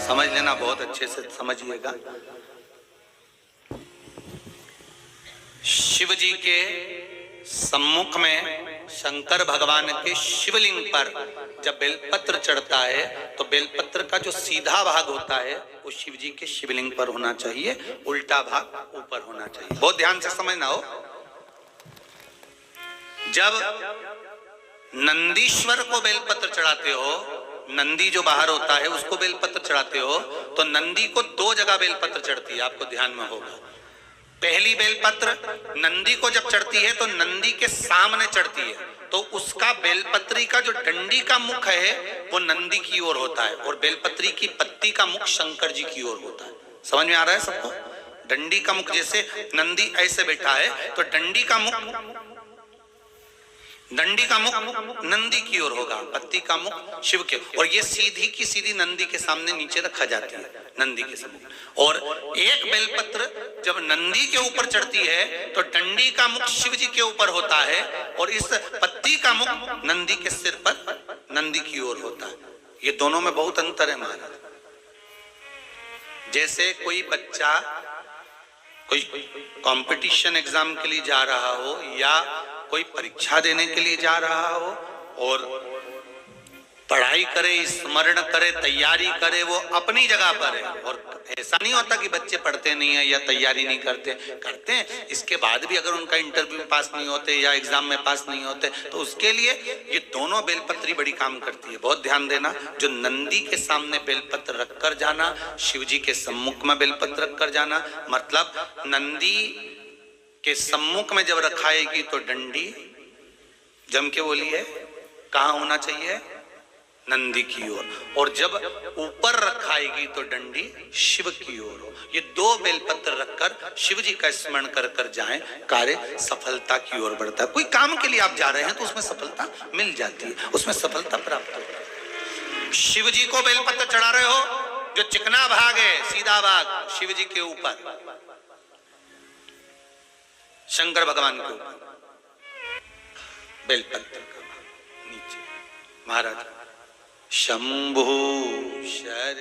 समझ लेना, बहुत अच्छे से समझिएगा। शिव जी के सम्मुख में शंकर भगवान के शिवलिंग पर जब बेलपत्र चढ़ता है तो बेलपत्र का जो सीधा भाग होता है वो शिव जी के शिवलिंग पर होना चाहिए, उल्टा भाग ऊपर होना चाहिए। बहुत ध्यान से समझना हो। जब नंदीश्वर को बेलपत्र चढ़ाते हो, नंदी जो बाहर होता है उसको बेलपत्र चढ़ाते हो, तो नंदी को दो जगह बेलपत्र चढ़ती है, आपको ध्यान में होगा। पहली बेलपत्र नंदी को जब चढ़ती है तो नंदी के सामने चढ़ती है, तो उसका बेलपत्री का जो डंडी का मुख है वो नंदी की ओर होता है और बेलपत्री की पत्ती का मुख शंकर जी की ओर होता है। समझ में आ रहा है सबको? डंडी का मुख, जैसे नंदी ऐसे बैठा है तो डंडी का मुख नंदी की ओर होगा, पत्ती का मुख शिव के, और ये सीधी की सीधी नंदी के सामने नीचे रखा जाती है, नंदी के सम्मुख। और एक बेलपत्र जब नंदी के ऊपर चढ़ती है तो डंडी का मुख शिव जी के ऊपर होता है और इस पत्ती का मुख नंदी के सिर पर नंदी की ओर होता है। ये दोनों में बहुत अंतर है महाराज। जैसे कोई बच्चा कोई कंपटीशन एग्जाम के लिए जा रहा हो या कोई परीक्षा देने के लिए जा रहा हो और पढ़ाई करे, स्मरण करे, तैयारी करे, वो अपनी जगह पर है। और ऐसा नहीं होता कि बच्चे पढ़ते नहीं है या तैयारी नहीं करते हैं। इसके बाद भी अगर उनका इंटरव्यू में पास नहीं होते या एग्जाम में पास नहीं होते तो उसके लिए ये दोनों बेलपत्री बड़ी काम करती है। बहुत ध्यान देना, जो नंदी के सामने बेलपत्र रखकर जाना, शिव जी के सम्मुख में बेलपत्र रखकर जाना, मतलब नंदी के सम्मुख में जब रखाएगी तो डंडी जम के बोलिए कहाँ होना चाहिए? नंदी की ओर। और जब ऊपर रखाएगी तो डंडी शिव की ओर हो। ये दो बेलपत्र रखकर शिव जी का स्मरण कर कर जाएं, कार्य सफलता की ओर बढ़ता है। कोई काम के लिए आप जा रहे हैं तो उसमें सफलता मिल जाती है, उसमें सफलता प्राप्त होती है। शिव जी को बेलपत्र चढ़ा रहे हो, जो चिकना भाग है, सीधा भाग शिव जी के ऊपर, शंकर भगवान के ऊपर बेलपत्र का नीचे। महाराज शंभु शरण